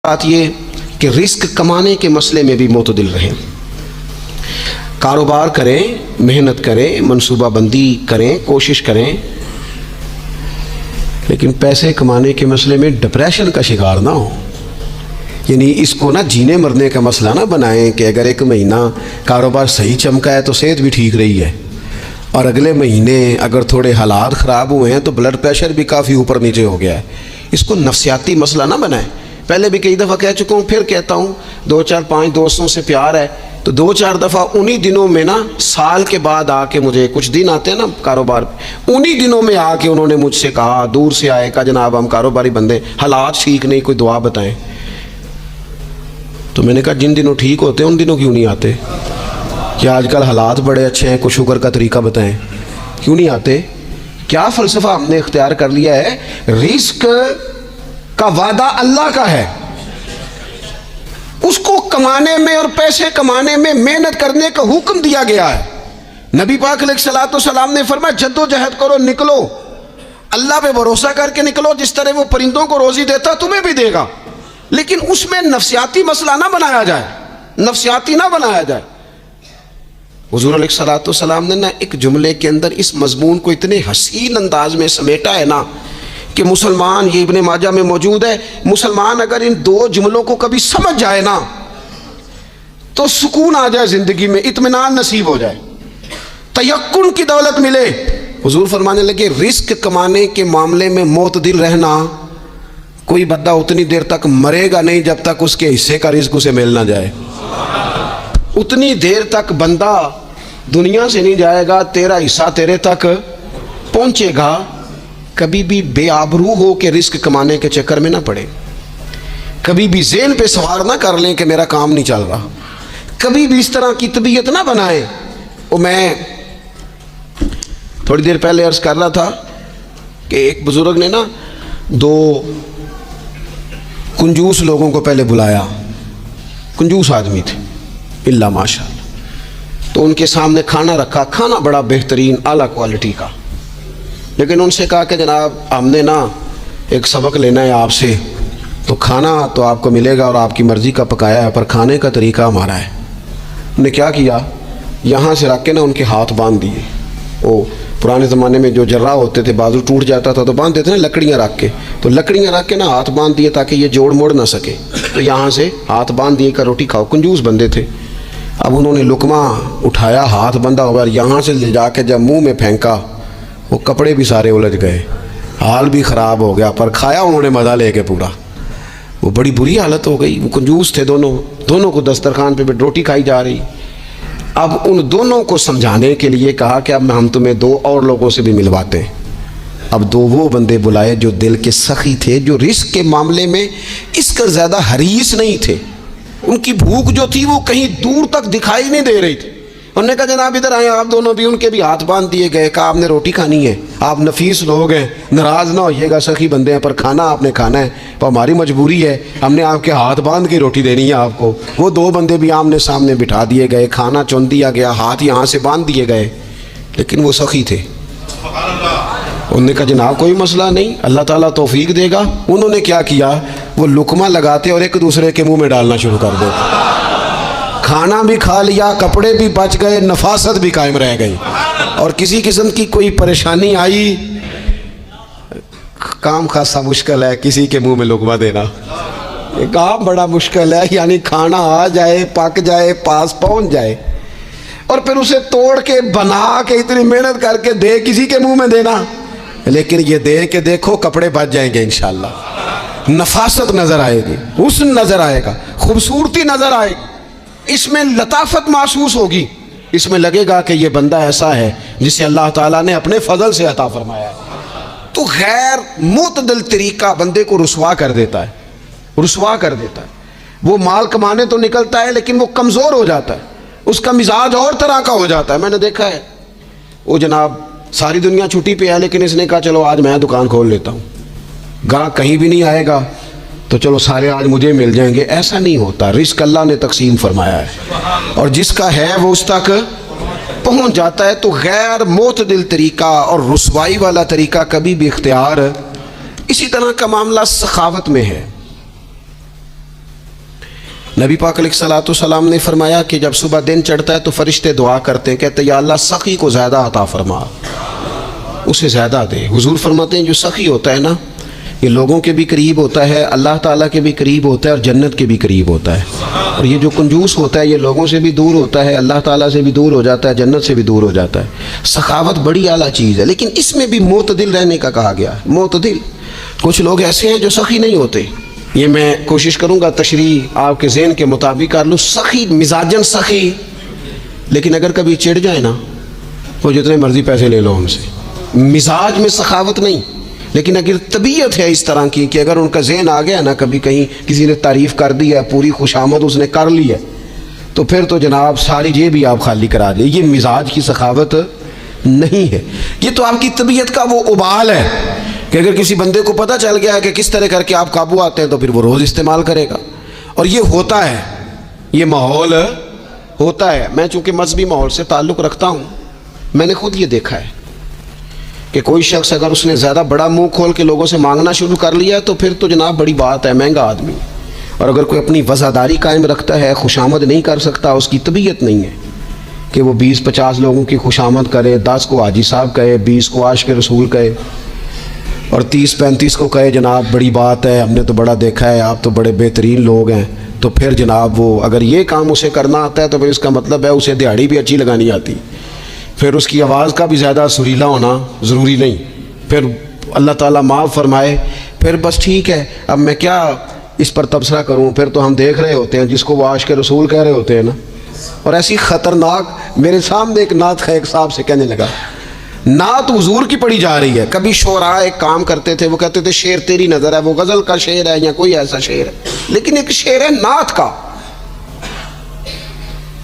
بات یہ کہ رزق کمانے کے مسئلے میں بھی معتدل رہیں. کاروبار کریں، محنت کریں، منصوبہ بندی کریں، کوشش کریں، لیکن پیسے کمانے کے مسئلے میں ڈپریشن کا شکار نہ ہو. یعنی اس کو نہ جینے مرنے کا مسئلہ نہ بنائیں کہ اگر ایک مہینہ کاروبار صحیح چمکا ہے تو صحت بھی ٹھیک رہی ہے، اور اگلے مہینے اگر تھوڑے حالات خراب ہوئے ہیں تو بلڈ پریشر بھی کافی اوپر نیچے ہو گیا ہے. اس کو نفسیاتی مسئلہ نہ بنائیں. پہلے بھی کئی دفعہ کہہ چکا ہوں، پھر کہتا ہوں، 2 4 5 دوستوں سے پیار ہے تو 2 4 دفعہ انہی دنوں میں نا، سال کے بعد آ کے مجھے کچھ دن آتے ہیں نا کاروبار پہ، انہی دنوں میں آ کے انہوں نے مجھ سے کہا، دور سے آئے، کہا جناب ہم کاروباری بندے، حالات ٹھیک نہیں، کوئی دعا بتائیں. تو میں نے کہا جن دنوں ٹھیک ہوتے ہیں ان دنوں کیوں نہیں آتے؟ کیا آج کل حالات بڑے اچھے ہیں، کچھ شکر کا طریقہ بتائیں، کیوں نہیں آتے؟ کیا فلسفہ ہم نے اختیار کر لیا ہے؟ رزق کا وعدہ اللہ کا ہے، اس کو کمانے میں اور پیسے کمانے میں محنت کرنے کا حکم دیا گیا ہے. نبی پاک علیہ الصلوۃ والسلام نے فرمایا جدوجہد کرو، نکلو، اللہ پہ بھروسہ کر کے نکلو، جس طرح وہ پرندوں کو روزی دیتا تمہیں بھی دے گا. لیکن اس میں نفسیاتی مسئلہ نہ بنایا جائے، نفسیاتی نہ بنایا جائے. حضور علیہ الصلوۃ والسلام نے نا ایک جملے کے اندر اس مضمون کو اتنے حسین انداز میں سمیٹا ہے نا کہ مسلمان، یہ ابن ماجہ میں موجود ہے، مسلمان اگر ان 2 جملوں کو کبھی سمجھ جائے نا تو سکون آ جائے زندگی میں، اطمینان نصیب ہو جائے، تیقن کی دولت ملے. حضور فرمانے لگے رزق کمانے کے معاملے میں معتدل رہنا. کوئی بندہ اتنی دیر تک مرے گا نہیں جب تک اس کے حصے کا رزق اسے مل نہ جائے. اتنی دیر تک بندہ دنیا سے نہیں جائے گا، تیرا حصہ تیرے تک پہنچے گا. کبھی بھی بے آبرو ہو کے رزق کمانے کے چکر میں نہ پڑے. کبھی بھی ذہن پہ سوار نہ کر لیں کہ میرا کام نہیں چل رہا. کبھی بھی اس طرح کی طبیعت نہ بنائیں. میں تھوڑی دیر پہلے عرض کر رہا تھا کہ ایک بزرگ نے نا 2 کنجوس لوگوں کو پہلے بلایا، کنجوس آدمی تھے اللہ ماشاء اللہ، تو ان کے سامنے کھانا رکھا، کھانا بڑا بہترین اعلیٰ کوالٹی کا، لیکن ان سے کہا کہ جناب ہم نے نا ایک سبق لینا ہے آپ سے، تو کھانا تو آپ کو ملے گا اور آپ کی مرضی کا پکایا ہے، پر کھانے کا طریقہ ہمارا ہے. انہوں نے کیا کیا، یہاں سے رکھ کے نا ان کے ہاتھ باندھ دیے. وہ پرانے زمانے میں جو جراح ہوتے تھے، بازو ٹوٹ جاتا تھا تو باندھ دیتے نا لکڑیاں رکھ کے، تو لکڑیاں رکھ کے نا ہاتھ باندھ دیے تاکہ یہ جوڑ موڑ نہ سکے. تو یہاں سے ہاتھ باندھ دیے کہ روٹی کھاؤ. کنجوس بندے تھے. اب انہوں نے لقمہ اٹھایا، ہاتھ بندھا ہوا، یہاں سے لے جا کے جب منہ میں پھینکا، وہ کپڑے بھی سارے الجھ گئے، حال بھی خراب ہو گیا، پر کھایا انہوں نے مزہ لے کے پورا. وہ بڑی بری حالت ہو گئی. وہ کنجوس تھے دونوں کو دسترخوان پہ روٹی کھائی جا رہی. اب ان دونوں کو سمجھانے کے لیے کہا کہ اب ہم تمہیں 2 اور لوگوں سے بھی ملواتے ہیں. اب 2 وہ بندے بلائے جو دل کے سخی تھے، جو رزق کے معاملے میں اس کا زیادہ حریص نہیں تھے. ان کی بھوک جو تھی وہ کہیں دور تک دکھائی نہیں دے رہی تھی. انہوں نے کہا جناب ادھر آئیں. آپ دونوں بھی، ان کے بھی ہاتھ باندھ دیے گئے. کہا آپ نے روٹی کھانی ہے، آپ نفیس لوگ ہیں، ناراض نہ ہوئیے گا، سخی بندے ہیں، پر کھانا آپ نے کھانا ہے، تو ہماری مجبوری ہے، ہم نے آپ کے ہاتھ باندھ کے روٹی دینی ہے آپ کو. وہ 2 بندے بھی آمنے سامنے بٹھا دیے گئے، کھانا چن دیا گیا، ہاتھ یہاں سے باندھ دیے گئے، لیکن وہ سخی تھے. انہوں نے کہا جناب کوئی مسئلہ نہیں، اللہ تعالیٰ توفیق دے گا. انہوں نے کیا کیا، وہ لقمہ لگاتے اور ایک دوسرے کے منہ میں ڈالنا شروع کر دیتے. کھانا بھی کھا لیا، کپڑے بھی بچ گئے، نفاست بھی قائم رہ گئی، اور کسی قسم کی کوئی پریشانی آئی. کام خاصا مشکل ہے کسی کے منہ میں لقمہ دینا، یہ کام بڑا مشکل ہے. یعنی کھانا آ جائے، پک جائے، پاس پہنچ جائے، اور پھر اسے توڑ کے بنا کے اتنی محنت کر کے دے کسی کے منہ میں دینا. لیکن یہ دے کے دیکھو کپڑے بچ جائیں گے انشاءاللہ. نفاست نظر آئے گی، حسن نظر آئے گا، خوبصورتی نظر آئے گی، اس میں لطافت محسوس ہوگی. اس میں لگے گا کہ یہ بندہ ایسا ہے جسے اللہ تعالیٰ نے اپنے فضل سے عطا فرمایا ہے. تو غیر معتدل طریقہ بندے کو رسوا کر دیتا ہے، رسوا کر دیتا ہے. وہ مال کمانے تو نکلتا ہے لیکن وہ کمزور ہو جاتا ہے، اس کا مزاج اور طرح کا ہو جاتا ہے. میں نے دیکھا ہے، وہ جناب ساری دنیا چھٹی پہ ہے لیکن اس نے کہا چلو آج میں دکان کھول لیتا ہوں، گاہک کہیں بھی نہیں آئے گا تو چلو سارے آج مجھے مل جائیں گے. ایسا نہیں ہوتا. رزق اللہ نے تقسیم فرمایا ہے اور جس کا ہے وہ اس تک پہنچ جاتا ہے. تو غیر معتدل طریقہ اور رسوائی والا طریقہ کبھی بھی اختیار. اسی طرح کا معاملہ سخاوت میں ہے. نبی پاک علیہ الصلوۃ والسلام نے فرمایا کہ جب صبح دن چڑھتا ہے تو فرشتے دعا کرتے ہیں، کہتے ہیں یا اللہ سخی کو زیادہ عطا فرما، اسے زیادہ دے۔ حضور فرماتے ہیں جو سخی ہوتا ہے نا، یہ لوگوں کے بھی قریب ہوتا ہے، اللہ تعالیٰ کے بھی قریب ہوتا ہے اور جنت کے بھی قریب ہوتا ہے۔ اور یہ جو کنجوس ہوتا ہے یہ لوگوں سے بھی دور ہوتا ہے، اللہ تعالیٰ سے بھی دور ہو جاتا ہے، جنت سے بھی دور ہو جاتا ہے۔ سخاوت بڑی اعلیٰ چیز ہے، لیکن اس میں بھی معتدل رہنے کا کہا گیا ہے۔ معتدل، کچھ لوگ ایسے ہیں جو سخی نہیں ہوتے، یہ میں کوشش کروں گا تشریح آپ کے ذہن کے مطابق کر لوں۔ سخی مزاجن سخی، لیکن اگر کبھی چڑ جائے نا، وہ جتنے مرضی پیسے لے لو ہم سے، مزاج میں سخاوت نہیں، لیکن اگر طبیعت ہے اس طرح کی کہ اگر ان کا ذہن آ گیا نا، کبھی کہیں کسی نے تعریف کر دی ہے، پوری خوشامد اس نے کر لی ہے، تو پھر تو جناب ساری جیب بھی آپ خالی کرا دیں۔ یہ مزاج کی سخاوت نہیں ہے، یہ تو آپ کی طبیعت کا وہ ابال ہے کہ اگر کسی بندے کو پتہ چل گیا ہے کہ کس طرح کر کے آپ قابو آتے ہیں تو پھر وہ روز استعمال کرے گا۔ اور یہ ہوتا ہے، یہ ماحول ہوتا ہے۔ میں چونکہ مذہبی ماحول سے تعلق رکھتا ہوں، میں نے خود یہ دیکھا ہے کہ کوئی شخص اگر اس نے زیادہ بڑا منہ کھول کے لوگوں سے مانگنا شروع کر لیا تو پھر تو جناب بڑی بات ہے، مہنگا آدمی۔ اور اگر کوئی اپنی وفاداری قائم رکھتا ہے، خوشامد نہیں کر سکتا، اس کی طبیعت نہیں ہے کہ وہ 20-50 لوگوں کی خوشامد کرے، 10 کو حاجی صاحب کہے، 20 کو عاشق رسول کہے، اور 30-35 کو کہے جناب بڑی بات ہے، ہم نے تو بڑا دیکھا ہے، آپ تو بڑے بہترین لوگ ہیں۔ تو پھر جناب وہ اگر یہ کام اسے کرنا آتا ہے تو پھر اس کا مطلب ہے اسے دہاڑی بھی اچھی لگانی آتی، پھر اس کی آواز کا بھی زیادہ سریلا ہونا ضروری نہیں، پھر اللہ تعالیٰ معاف فرمائے، پھر بس ٹھیک ہے، اب میں کیا اس پر تبصرہ کروں، پھر تو ہم دیکھ رہے ہوتے ہیں جس کو وہ عاشق رسول کہہ رہے ہوتے ہیں نا۔ اور ایسی خطرناک، میرے سامنے ایک نعت خیک صاحب سے کہنے لگا، نعت حضور کی پڑھی جا رہی ہے۔ کبھی شعراء ایک کام کرتے تھے، وہ کہتے تھے شعر تیری نظر ہے، وہ غزل کا شعر ہے یا کوئی ایسا شعر ہے، لیکن ایک شعر ہے نعت کا،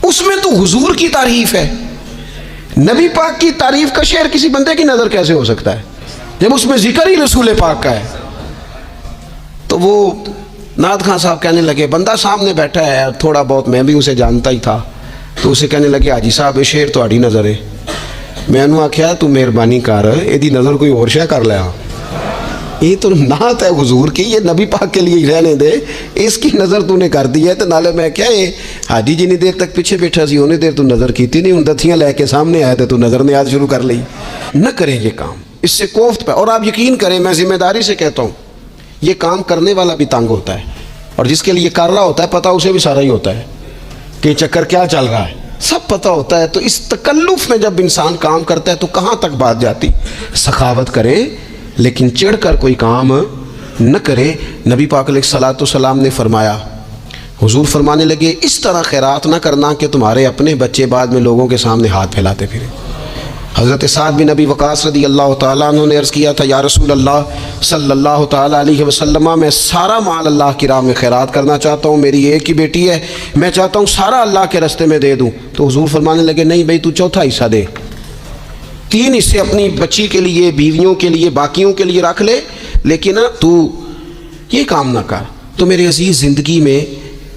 اس میں تو حضور کی تعریف ہے۔ نبی پاک کی تعریف کا شعر کسی بندے کی نظر کیسے ہو سکتا ہے جب اس میں ذکر ہی رسول پاک کا ہے؟ تو وہ نعت خان صاحب کہنے لگے، بندہ سامنے بیٹھا ہے، تھوڑا بہت میں بھی اسے جانتا ہی تھا، تو اسے کہنے لگے حاجی صاحب یہ شعر تہاڈی نظر ہے۔ میں نے آخیا تو مہربانی کر، یہ نظر کوئی اور شے کر لیا، یہ تو نعت ہے حضور کی، یہ نبی پاک کے لیے ہی رہنے دے، اس کی نظر تو نے کر دی ہے۔ تو نالے میں کیا یہ حاجی جنی دیر تک پیچھے بیٹھا سی انہیں دیر تو نظر کیتی نہیں، ان دتھیاں لے کے سامنے آئے تھے تو نظر نیاز شروع کر لی۔ نہ کریں یہ کام، اس سے کوفت پہ، اور آپ یقین کریں میں ذمہ داری سے کہتا ہوں یہ کام کرنے والا بھی تنگ ہوتا ہے، اور جس کے لیے کر رہا ہوتا ہے پتہ اسے بھی سارا ہی ہوتا ہے کہ چکر کیا چل رہا ہے، سب پتہ ہوتا ہے۔ تو اس تکلف میں جب انسان کام کرتا ہے تو کہاں تک بات جاتی۔ سخاوت کرے لیکن چڑھ کر کوئی کام نہ کرے۔ نبی پاک علیہ الصلوۃ والسلام نے فرمایا، حضور فرمانے لگے اس طرح خیرات نہ کرنا کہ تمہارے اپنے بچے بعد میں لوگوں کے سامنے ہاتھ پھیلاتے پھریں۔ حضرت سعد بن ابی وقاص رضی اللہ تعالیٰ عنہ نے عرض کیا تھا، یا رسول اللہ صلی اللہ تعالیٰ علیہ وسلم، میں سارا مال اللہ کی راہ میں خیرات کرنا چاہتا ہوں، میری ایک ہی بیٹی ہے، میں چاہتا ہوں سارا اللہ کے راستے میں دے دوں۔ تو حضور فرمانے لگے نہیں بھائی تو چوتھا حصہ دے، 3 حصے اپنی بچی کے لیے، بیویوں کے لیے، باقیوں کے لیے رکھ لے، لیکن تو یہ کام نہ کر۔ تو میرے عزیز زندگی میں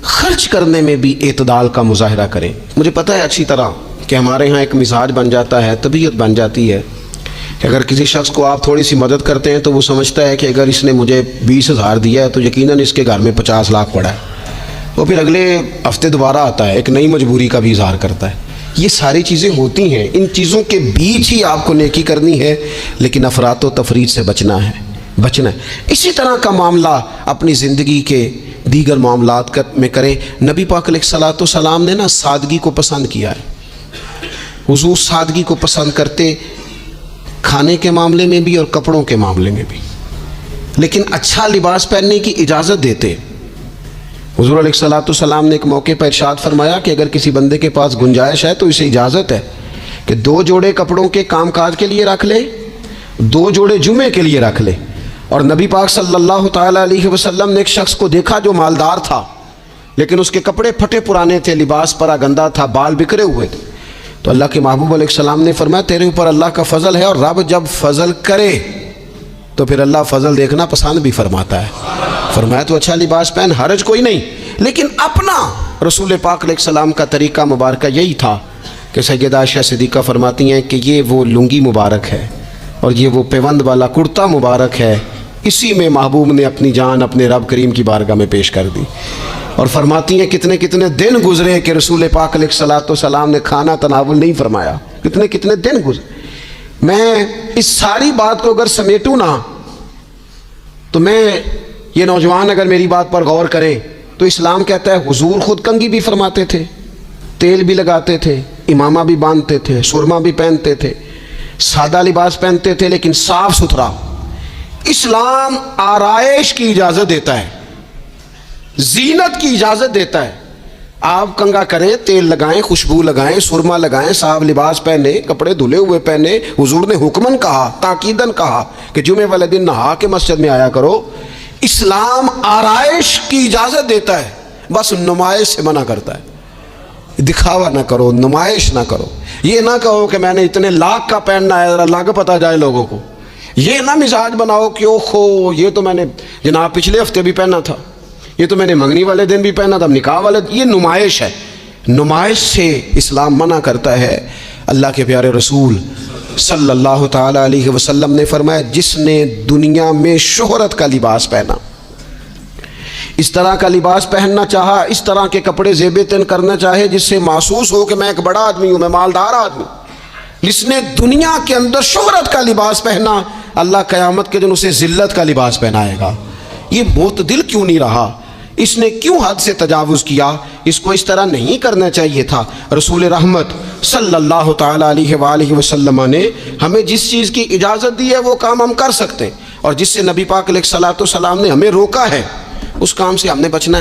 خرچ کرنے میں بھی اعتدال کا مظاہرہ کریں۔ مجھے پتہ ہے اچھی طرح کہ ہمارے ہاں ایک مزاج بن جاتا ہے، طبیعت بن جاتی ہے کہ اگر کسی شخص کو آپ تھوڑی سی مدد کرتے ہیں تو وہ سمجھتا ہے کہ اگر اس نے مجھے 20,000 دیا ہے تو یقیناً اس کے گھر میں 50 لاکھ پڑا ہے، وہ پھر اگلے ہفتے دوبارہ آتا ہے، ایک نئی مجبوری کا بھی اظہار کرتا ہے۔ یہ ساری چیزیں ہوتی ہیں، ان چیزوں کے بیچ ہی آپ کو نیکی کرنی ہے، لیکن افراط و تفریط سے بچنا ہے۔ اسی طرح کا معاملہ اپنی زندگی کے دیگر معاملات میں کریں۔ نبی پاک علیہ الصلوۃ والسلام نے نا سادگی کو پسند کیا ہے، حضور سادگی کو پسند کرتے، کھانے کے معاملے میں بھی اور کپڑوں کے معاملے میں بھی، لیکن اچھا لباس پہننے کی اجازت دیتے۔ حضور علیہ الصلوۃ والسلام نے ایک موقع پر ارشاد فرمایا کہ اگر کسی بندے کے پاس گنجائش ہے تو اسے اجازت ہے کہ 2 جوڑے کپڑوں کے کام کاج کے لیے رکھ لے، 2 جوڑے جمعے کے لیے رکھ لے۔ اور نبی پاک صلی اللہ تعالیٰ علیہ وسلم نے ایک شخص کو دیکھا جو مالدار تھا، لیکن اس کے کپڑے پھٹے پرانے تھے، لباس پرا گندا تھا، بال بکھرے ہوئے تھے۔ تو اللہ کے محبوب علیہ السلام نے فرمایا تیرے اوپر اللہ کا فضل ہے، اور رب جب فضل کرے تو پھر اللہ فضل دیکھنا پسند بھی فرماتا ہے۔ فرمایا تو اچھا لباس پہن، حرج کوئی نہیں، لیکن اپنا رسول پاک علیہ السلام کا طریقہ مبارکہ یہی تھا کہ سیدہ عائشہ صدیقہ فرماتی ہیں کہ یہ وہ لنگی مبارک ہے اور یہ وہ پیوند والا کرتا مبارک ہے، اسی میں محبوب نے اپنی جان اپنے رب کریم کی بارگاہ میں پیش کر دی۔ اور فرماتی ہیں کتنے کتنے دن گزرے کہ رسول پاک علیہ الصلوۃ والسلام نے کھانا تناول نہیں فرمایا، کتنے کتنے دن گزرے۔ میں اس ساری بات کو اگر سمیٹوں نا تو میں یہ نوجوان اگر میری بات پر غور کریں تو اسلام کہتا ہے حضور خود کنگھی بھی فرماتے تھے، تیل بھی لگاتے تھے، امامہ بھی باندھتے تھے، سرما بھی پہنتے تھے، سادہ لباس پہنتے تھے لیکن صاف ستھرا۔ اسلام آرائش کی اجازت دیتا ہے، زینت کی اجازت دیتا ہے۔ آپ کنگھا کریں، تیل لگائیں، خوشبو لگائیں، سرما لگائیں، صاف لباس پہنے، کپڑے دھلے ہوئے پہنے۔ حضور نے حکمن کہا، تاکیدن کہا کہ جمعے والے دن نہا کے مسجد میں آیا کرو۔ اسلام آرائش کی اجازت دیتا ہے، بس نمائش سے منع کرتا ہے۔ دکھاوا نہ کرو، نمائش نہ کرو۔ یہ نہ کہو کہ میں نے اتنے لاکھ کا پہننا ہے، ذرا لاکھ پتہ جائے لوگوں کو۔ یہ نہ مزاج بناؤ کہ اوہو یہ تو میں نے جناب پچھلے ہفتے بھی پہنا تھا، یہ تو میں نے منگنی والے دن بھی پہنا تھا، نکاح والے۔ یہ نمائش ہے، نمائش سے اسلام منع کرتا ہے۔ اللہ کے پیارے رسول صلی اللہ تعالی علیہ وسلم نے فرمایا جس نے دنیا میں شہرت کا لباس پہنا، اس طرح کا لباس پہننا چاہا، اس طرح کے کپڑے زیب تن کرنا چاہے جس سے محسوس ہو کہ میں ایک بڑا آدمی ہوں، میں مالدار آدمی، جس نے دنیا کے اندر شہرت کا لباس پہنا، اللہ قیامت کے دن اسے ذلت کا لباس پہنائے گا۔ یہ معتدل کیوں نہیں رہا؟ اس نے کیوں حد سے تجاوز کیا؟ اس کو اس طرح نہیں کرنا چاہیے تھا۔ رسول رحمت صلی اللہ تعالی علیہ وآلہ وسلم نے ہمیں جس چیز کی اجازت دی ہے وہ کام ہم کر سکتے ہیں، اور جس سے نبی پاک علیہ الصلوۃ والسلام نے ہمیں روکا ہے اس کام سے ہم نے بچنا ہے۔